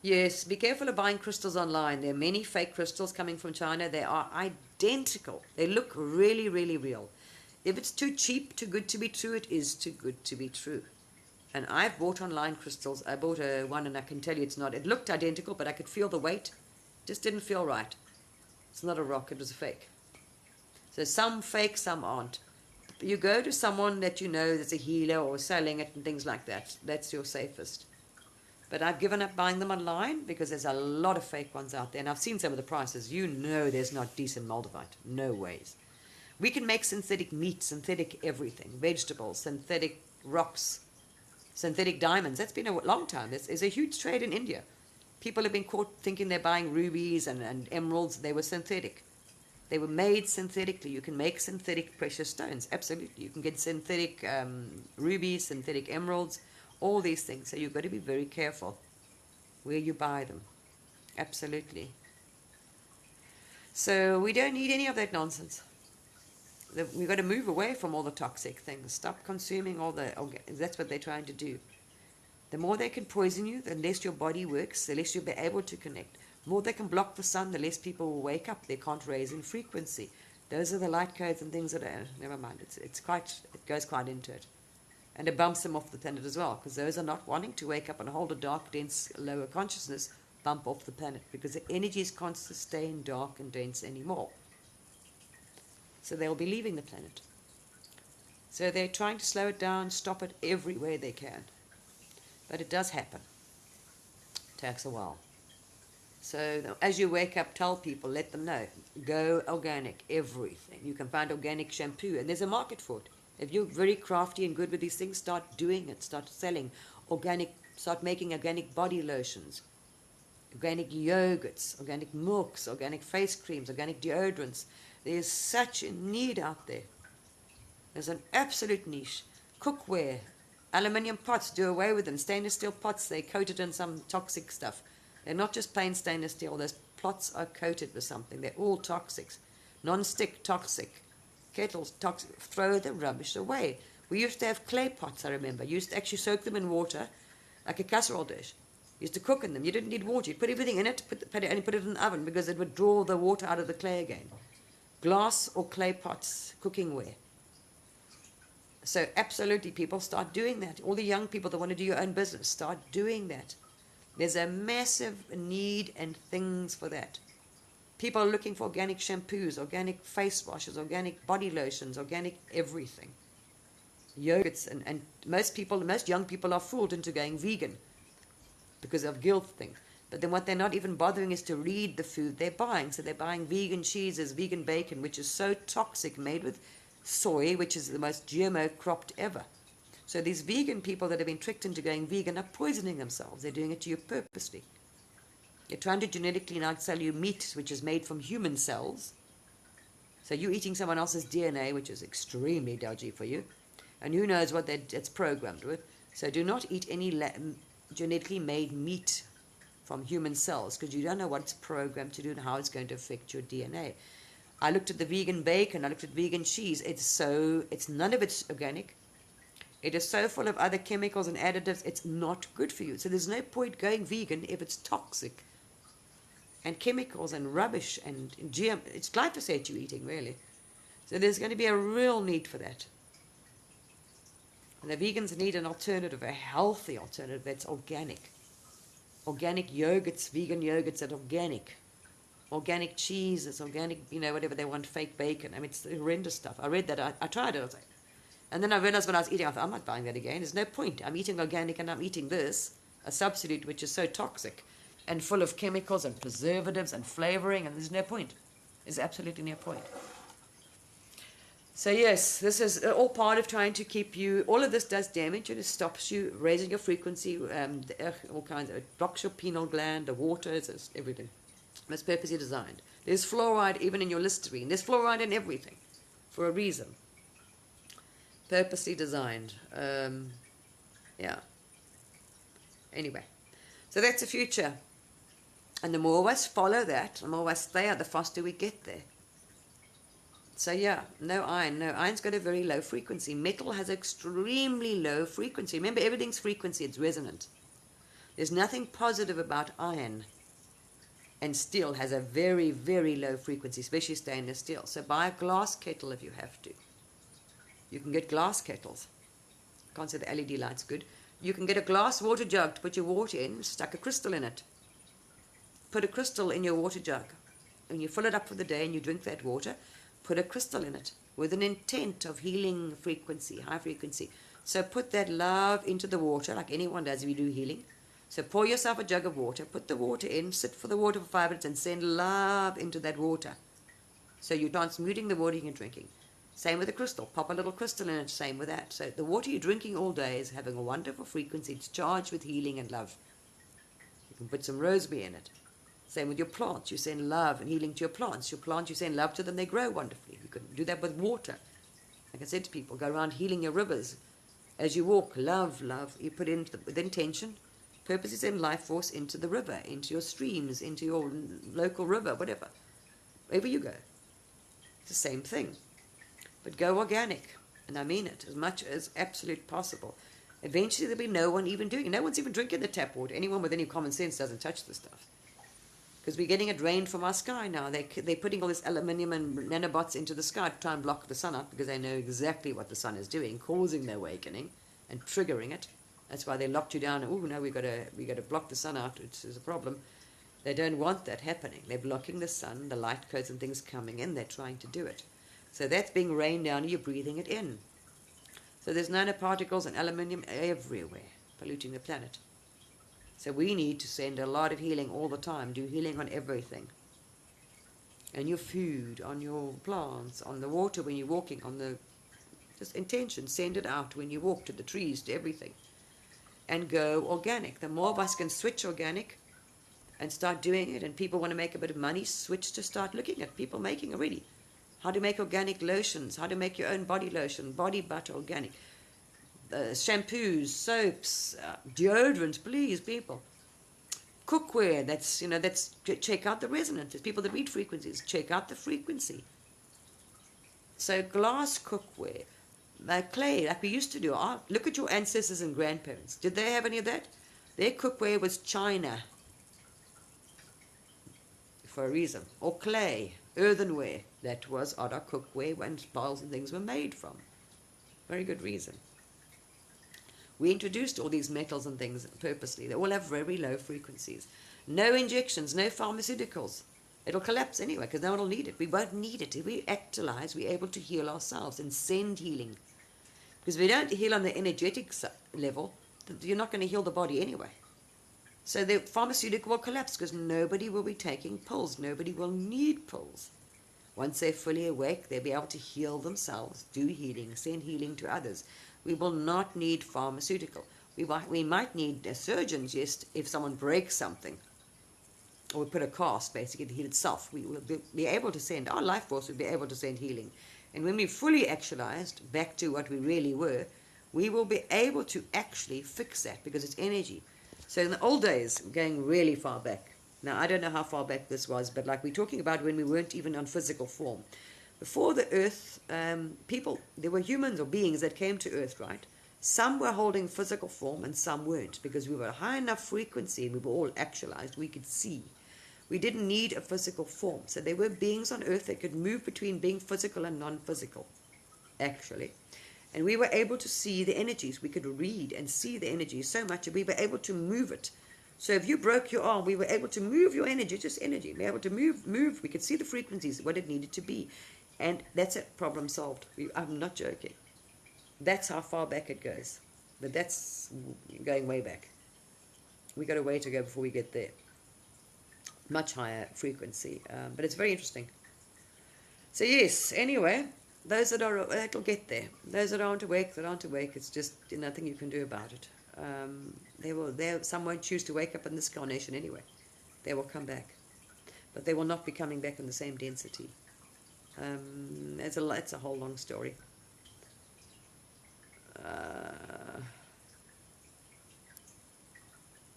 Yes, be careful of buying crystals online. There are many fake crystals coming from China. They are identical. They look really, really real. If it's too cheap, too good to be true, it is too good to be true. And I've bought online crystals. I bought one, and I can tell you it's not. It looked identical, but I could feel the weight. Just didn't feel right. It's not a rock. It was a fake. So some fake, some aren't. You go to someone that you know that's a healer or selling it and things like that. That's your safest. But I've given up buying them online because there's a lot of fake ones out there. And I've seen some of the prices. You know there's not decent moldavite. No ways. We can make synthetic meat, synthetic everything, vegetables, synthetic rocks, synthetic diamonds. That's been a long time. There's a huge trade in India. People have been caught thinking they're buying rubies and emeralds. They were synthetic. They were made synthetically. You can make synthetic precious stones. Absolutely. You can get synthetic rubies, synthetic emeralds, all these things. So you've got to be very careful where you buy them. Absolutely. So we don't need any of that nonsense. We've got to move away from all the toxic things. Stop consuming all the... That's what they're trying to do. The more they can poison you, the less your body works, the less you'll be able to connect. The more they can block the sun, the less people will wake up. They can't raise in frequency. Those are the light codes and things that are... Never mind. It goes quite into it. And it bumps them off the planet as well, because those are not wanting to wake up and hold a dark, dense, lower consciousness bump off the planet, because the energies can't sustain dark and dense anymore. So they'll be leaving the planet. So they're trying to slow it down, stop it every way they can. But it does happen. It takes a while. So as you wake up, tell people, let them know. Go organic, everything. You can find organic shampoo, and there's a market for it. If you're very crafty and good with these things, start doing it. Start selling organic, start making organic body lotions, organic yogurts, organic milks, organic face creams, organic deodorants. There's such a need out there. There's an absolute niche. Cookware, aluminium pots, do away with them. Stainless steel pots, they're coated in some toxic stuff. They're not just plain stainless steel. Those pots are coated with something. They're all toxics. Non-stick, toxic. Kettles, toxic. Throw the rubbish away. We used to have clay pots, I remember. You used to actually soak them in water, like a casserole dish. You used to cook in them. You didn't need water. You'd put everything in it, and put it in the oven, because it would draw the water out of the clay again. Glass or clay pots, cooking ware. So absolutely, people start doing that. All the young people that want to do your own business, start doing that. There's a massive need and things for that. People are looking for organic shampoos, organic face washes, organic body lotions, organic everything. Yogurts, and most young people are fooled into going vegan because of guilt things. But then what they're not even bothering is to read the food they're buying. So they're buying vegan cheeses, vegan bacon, which is so toxic, made with soy, which is the most GMO cropped ever. So these vegan people that have been tricked into going vegan are poisoning themselves. They're doing it to you purposely. They're trying to genetically now sell you meat, which is made from human cells. So you're eating someone else's DNA, which is extremely dodgy for you. And who knows what it's programmed with. So do not eat any genetically made meat from human cells, because you don't know what it's programmed to do and how it's going to affect your DNA. I looked at the vegan bacon, I looked at vegan cheese. It's none of it's organic. It is so full of other chemicals and additives, it's not good for you. So there's no point going vegan if it's toxic. And chemicals and rubbish and GM, it's glyphosate you're eating, really. So there's going to be a real need for that. And the vegans need an alternative, a healthy alternative that's organic. Organic yogurts, vegan yogurts that are organic. Organic cheese, it's organic, whatever they want, fake bacon. I mean, it's horrendous stuff. I read that, I tried it, I was like, and then I realized when I was eating, I thought, I'm not buying that again. There's no point. I'm eating organic and I'm eating this, a substitute which is so toxic and full of chemicals and preservatives and flavoring, and there's no point. There's absolutely no point. So yes, this is all part of trying to keep you, all of this does damage and it stops you raising your frequency, all kinds of, it blocks your pineal gland, the water, it's everything. It's purposely designed. There's fluoride even in your Listerine. There's fluoride in everything for a reason. Purposely designed. Yeah. Anyway, so that's the future. And the more of us follow that, the more of us stay out, the faster we get there. So yeah, no iron. No, iron's got a very low frequency. Metal has extremely low frequency. Remember, everything's frequency, it's resonant. There's nothing positive about iron. And steel has a very, very low frequency, especially stainless steel. So buy a glass kettle if you have to. You can get glass kettles. Can't say the LED light's good. You can get a glass water jug to put your water in, stuck a crystal in it. Put a crystal in your water jug. When you fill it up for the day and you drink that water, put a crystal in it with an intent of healing frequency, high frequency. So put that love into the water like anyone does if you do healing. So pour yourself a jug of water, put the water in, sit for the water for 5 minutes and send love into that water. So you're transmuting the water you're drinking. Same with the crystal. Pop a little crystal in it, same with that. So the water you're drinking all day is having a wonderful frequency. It's charged with healing and love. You can put some rosemary in it. Same with your plants. You send love and healing to your plants. Your plants, you send love to them, they grow wonderfully. You can do that with water. Like I said to people, go around healing your rivers. As you walk, love, love. You put in with intention. Purpose is send life force into the river, into your streams, into your local river, whatever. Wherever you go. It's the same thing. But go organic. And I mean it, as much as absolute possible. Eventually there'll be no one even doing it. No one's even drinking the tap water. Anyone with any common sense doesn't touch this stuff. Because we're getting it rained from our sky now. They're putting all this aluminium and nanobots into the sky to try and block the sun out because they know exactly what the sun is doing, causing the awakening and triggering it. That's why they locked you down. Oh no, we got to block the sun out. It's a problem. They don't want that happening. They're blocking the sun, the light codes and things coming in. They're trying to do it. So that's being rained down and you're breathing it in. So there's nanoparticles and aluminium everywhere, polluting the planet. So we need to send a lot of healing all the time, do healing on everything. On your food, on your plants, on the water when you're walking, on the just intention, send it out when you walk to the trees, to everything. And go organic. The more of us can switch organic and start doing it, and people want to make a bit of money, switch to start looking at people making already. How to make organic lotions, how to make your own body lotion, body butter organic. Shampoos, soaps, deodorants, please, people. Cookware, that's check out the resonance. There's people that read frequencies, check out the frequency. So glass cookware, clay, like we used to do. Look at your ancestors and grandparents. Did they have any of that? Their cookware was china, for a reason. Or clay, earthenware. That was our cookware when bowls and things were made from. Very good reason. We introduced all these metals and things purposely. They all have very low frequencies. No injections, no pharmaceuticals. It'll collapse anyway because no one will need it. We won't need it. If we actualize, we're able to heal ourselves and send healing. Because if we don't heal on the energetic level, you're not going to heal the body anyway. So the pharmaceutical will collapse because nobody will be taking pills. Nobody will need pills. Once they're fully awake, they'll be able to heal themselves, do healing, send healing to others. We will not need pharmaceutical. We might need surgeons, yes, if someone breaks something, or we put a cast basically to heal itself. We will be able to send, our life force will be able to send healing. And when we fully actualized back to what we really were, we will be able to actually fix that because it's energy. So in the old days, going really far back, now I don't know how far back this was, but like we're talking about when we weren't even on physical form. Before the earth, people, there were humans or beings that came to earth, right? Some were holding physical form and some weren't because we were a high enough frequency and we were all actualized, we could see. We didn't need a physical form. So there were beings on earth that could move between being physical and non-physical, actually. And we were able to see the energies. We could read and see the energies so much that we were able to move it. So if you broke your arm, we were able to move your energy, just energy. We were able to move. We could see the frequencies, what it needed to be. And that's it, problem solved. I'm not joking. That's how far back it goes. But that's going way back. We got a way to go before we get there. Much higher frequency. But it's very interesting. So yes, anyway, those that are, it'll get there. Those that aren't awake, it's just nothing you can do about it. Some won't choose to wake up in this carnation anyway. They will come back. But they will not be coming back in the same density. It's a whole long story.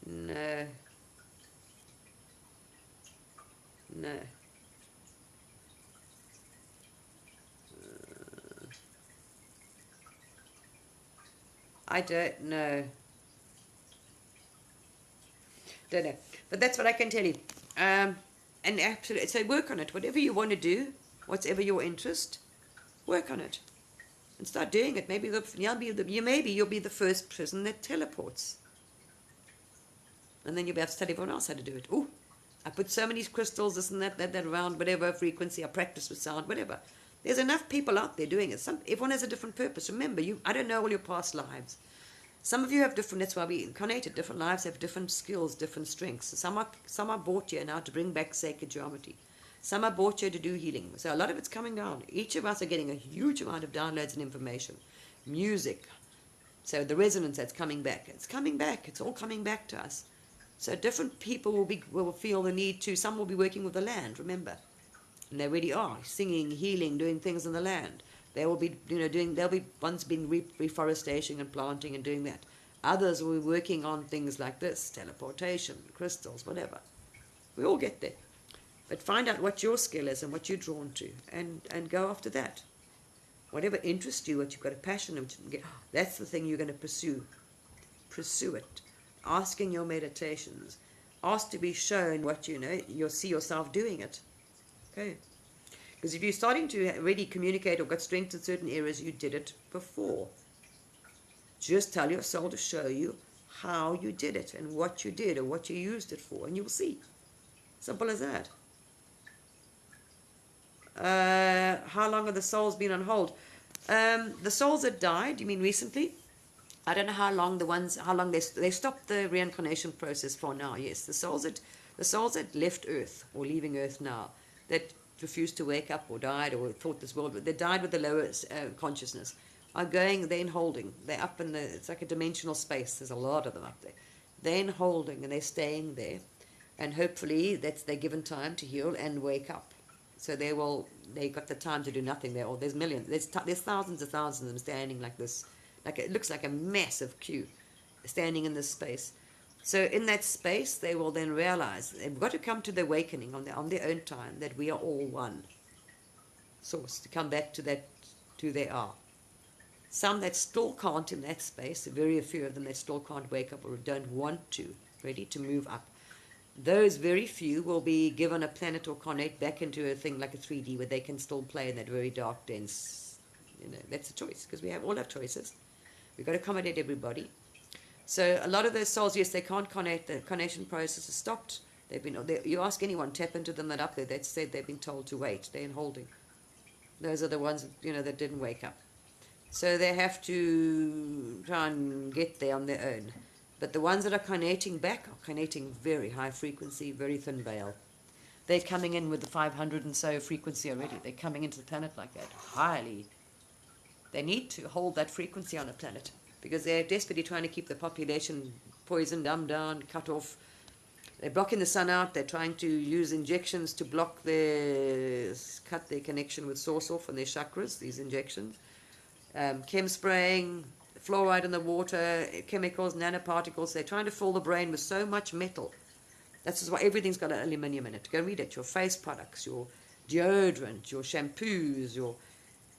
No. I don't know. Don't know. But that's what I can tell you. And absolutely, so work on it. Whatever you want to do, whatever your interest, work on it. And start doing it. Maybe you'll be the first person that teleports. And then you'll be able to tell everyone else how to do it. Oh, I put so many crystals, this and that around, whatever frequency, I practice with sound, whatever. There's enough people out there doing it. Everyone has a different purpose. Remember, I don't know all your past lives. Some of you have different, that's why we incarnated. Different lives have different skills, different strengths. Some are brought here now to bring back sacred geometry. Some are brought here to do healing. So a lot of it's coming down. Each of us are getting a huge amount of downloads and information. Music. So the resonance that's coming back. It's coming back. It's all coming back to us. So different people will feel the need to, some will be working with the land, remember. And they already are, singing, healing, doing things in the land. They will be, there'll be ones being reforestation and planting and doing that. Others will be working on things like this, teleportation, crystals, whatever. We all get there. But find out what your skill is and what you're drawn to and go after that. Whatever interests you, what you've got a passion of, that's the thing you're going to pursue. Pursue it. Ask in your meditations. Ask to be shown what you know. You'll see yourself doing it. Okay. Because if you're starting to already communicate or got strength in certain areas, you did it before. Just tell your soul to show you how you did it and what you did or what you used it for, and you'll see. Simple as that. How long have the souls been on hold? The souls that died, you mean recently? I don't know how long they stopped the reincarnation process for now. Yes, the souls that left Earth or leaving Earth now, that refused to wake up or died or thought this world, they died with the lower consciousness, are going, they're in holding. They're up in it's like a dimensional space. There's a lot of them up there. They're in holding and they're staying there. And hopefully they're given time to heal and wake up. So they got the time to do nothing there. Or there's millions, there's thousands of thousands of them standing like this. Like it looks like a massive queue standing in this space. So in that space, they will then realize they've got to come to the awakening on their own time that we are all one source, to come back to that, to they are. Some that still can't in that space, very few of them that still can't wake up or don't want to, ready to move up. Those very few will be given a planet or connect back into a thing like a 3D where they can still play in that very dark, dense, that's a choice, because we all have choices. We've got to accommodate everybody. So a lot of those souls, yes, they can't connect. The connection process is stopped. You ask anyone, tap into them that up there, that said they've been told to wait. They're in holding. Those are the ones, that didn't wake up. So they have to try and get there on their own. But the ones that are kineting back are kineting very high frequency, very thin veil. They're coming in with the 500 and so frequency already. They're coming into the planet like that, highly. They need to hold that frequency on a planet because they're desperately trying to keep the population poisoned, dumbed down, cut off. They're blocking the sun out. They're trying to use injections to cut their connection with source off and their chakras, these injections. Chem spraying, fluoride in the water, chemicals, nanoparticles. They're trying to fill the brain with so much metal. That's why everything's got an aluminium in it. Go read it. Your face products, your deodorant, your shampoos, your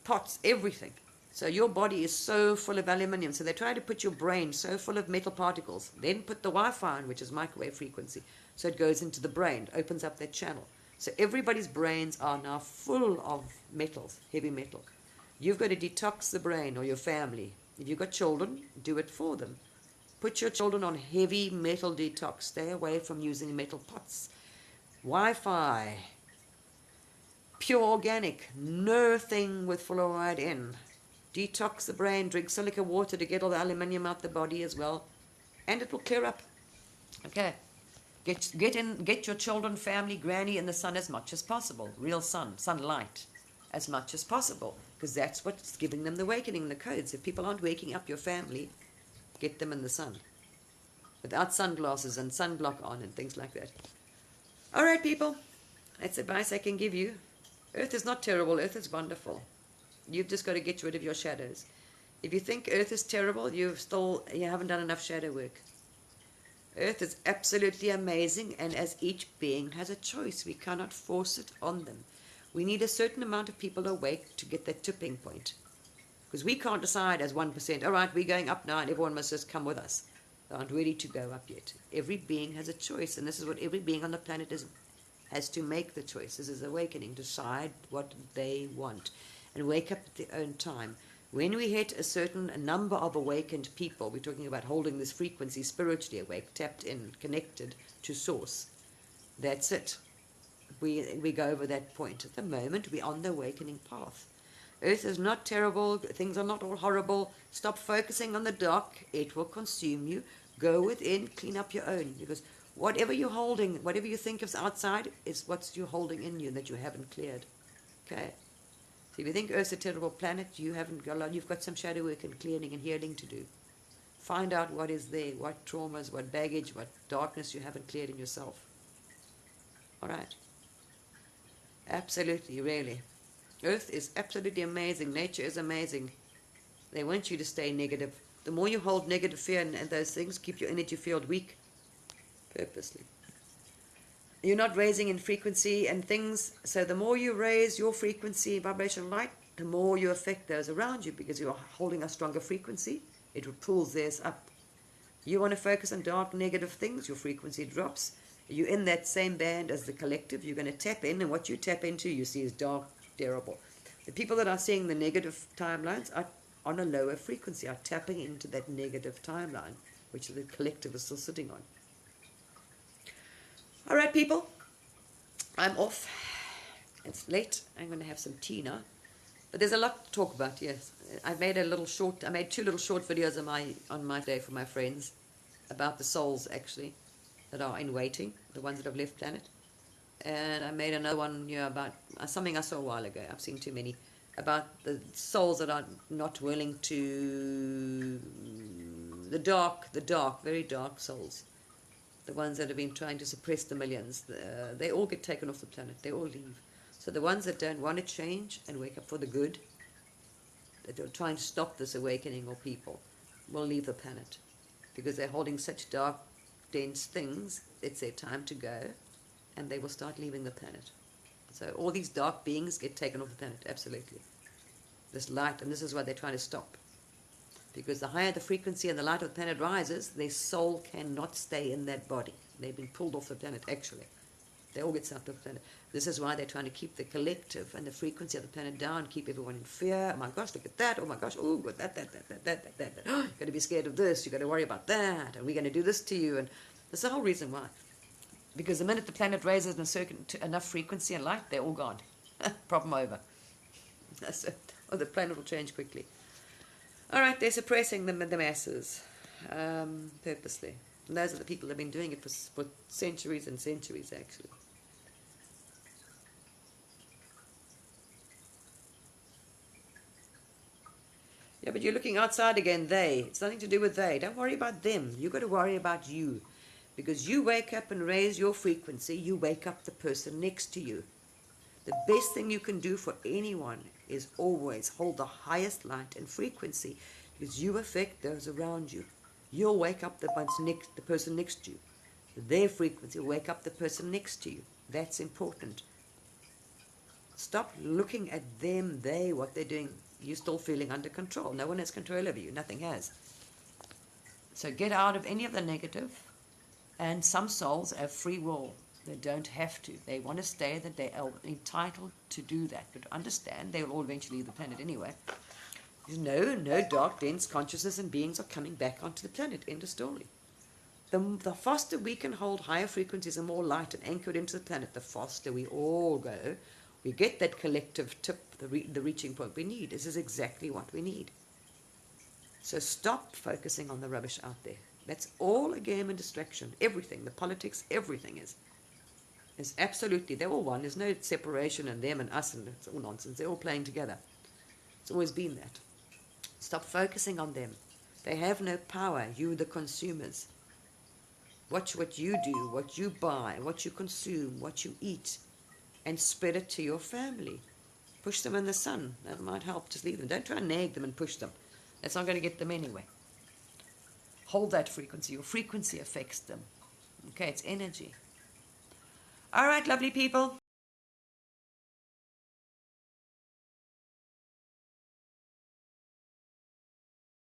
pots, everything. So your body is so full of aluminium. So they try to put your brain so full of metal particles. Then put the Wi-Fi on, which is microwave frequency. So it goes into the brain, opens up that channel. So everybody's brains are now full of metals, heavy metal. You've got to detox the brain or your family. If you've got children, do it for them. Put your children on heavy metal detox. Stay away from using metal pots. Wi-Fi. Pure organic. Nothing with fluoride in. Detox the brain. Drink silica water to get all the aluminium out the body as well. And it will clear up. Okay. Get your children, family, granny in the sun as much as possible. Real sun, sunlight, as much as possible. Because that's what's giving them the awakening, the codes. If people aren't waking up your family, get them in the sun. Without sunglasses and sunblock on and things like that. All right, people. That's advice I can give you. Earth is not terrible. Earth is wonderful. You've just got to get rid of your shadows. If you think Earth is terrible, you haven't done enough shadow work. Earth is absolutely amazing, and as each being has a choice, we cannot force it on them. We need a certain amount of people awake to get that tipping point. Because we can't decide as 1%, all right, we're going up now and everyone must just come with us. They aren't ready to go up yet. Every being has a choice, and this is what every being on the planet has to make the choice. This is awakening, decide what they want, and wake up at their own time. When we hit a certain number of awakened people, we're talking about holding this frequency spiritually awake, tapped in, connected to source. That's it. We go over that point. At the moment, we're on the awakening path. Earth is not terrible. Things are not all horrible. Stop focusing on the dark. It will consume you. Go within, clean up your own. Because whatever you're holding, whatever you think is outside, is what you're holding in you that you haven't cleared. Okay? So if you think Earth's a terrible planet, you've got some shadow work and clearing and healing to do. Find out what is there, what traumas, what baggage, what darkness you haven't cleared in yourself. All right? Absolutely, really. Earth is absolutely amazing. Nature is amazing. They want you to stay negative. The more you hold negative fear and those things, keep your energy field weak. Purposely. You're not raising in frequency and things. So the more you raise your frequency, vibration, light, the more you affect those around you because you're holding a stronger frequency. It pulls theirs up. You want to focus on dark, negative things, your frequency drops. You're in that same band as the collective. You're going to tap in, and what you tap into, you see is dark, terrible. The people that are seeing the negative timelines are on a lower frequency, are tapping into that negative timeline, which the collective is still sitting on. All right, people, I'm off. It's late. I'm going to have some tea now. But there's a lot to talk about, yes. I made two little short videos on my day for my friends about the souls, actually, that are in waiting, the ones that have left planet. And I made another one about something I saw a while ago. I've seen too many. About the souls that are not willing to... The dark, very dark souls. The ones that have been trying to suppress the millions. They all get taken off the planet. They all leave. So the ones that don't want to change and wake up for the good, that are trying to stop this awakening of people, will leave the planet. Because they're holding such dark, dense things, it's their time to go, and they will start leaving the planet. So all these dark beings get taken off the planet, absolutely. This light, and this is what they're trying to stop. Because the higher the frequency and the light of the planet rises, their soul cannot stay in that body. They've been pulled off the planet, actually. They all get sucked off the planet. This is why they're trying to keep the collective and the frequency of the planet down, keep everyone in fear. Oh my gosh, look at that. Oh my gosh, oh, good, that. You've got to be scared of this. You've got to worry about that. And we're going to do this to you. And that's the whole reason why. Because the minute the planet raises in a certain enough frequency and light, they're all gone. Problem over. Or the planet will change quickly. All right, they're suppressing the masses purposely. And those are the people that have been doing it for centuries and centuries, actually. Yeah, but you're looking outside again, they. It's nothing to do with they. Don't worry about them. You've got to worry about you. Because you wake up and raise your frequency, you wake up the person next to you. The best thing you can do for anyone is always hold the highest light and frequency, because you affect those around you. You'll wake up the person next to you. Their frequency will wake up the person next to you. That's important. Stop looking at them, they, what they're doing. You're still feeling under control. No one has control over you. Nothing has. So get out of any of the negative. And some souls have free will. They don't have to. They want to stay, that they are entitled to do that. But understand, they will all eventually leave the planet anyway. No dark, dense consciousness and beings are coming back onto the planet. End of story. The faster we can hold higher frequencies and more light and anchor it into the planet, the faster we all go. We get that collective tip, the reaching point we need. This is exactly what we need. So stop focusing on the rubbish out there. That's all a game and distraction. Everything, the politics, everything is absolutely, they're all one. There's no separation in them and us, and it's all nonsense. They're all playing together. It's always been that. Stop focusing on them. They have no power. You, the consumers. Watch what you do, what you buy, what you consume, what you eat, and spread it to your family. Push them in the sun. That might help. Just leave them. Don't try and nag them and push them. That's not going to get them anyway. Hold that frequency. Your frequency affects them. Okay, it's energy. All right, lovely people.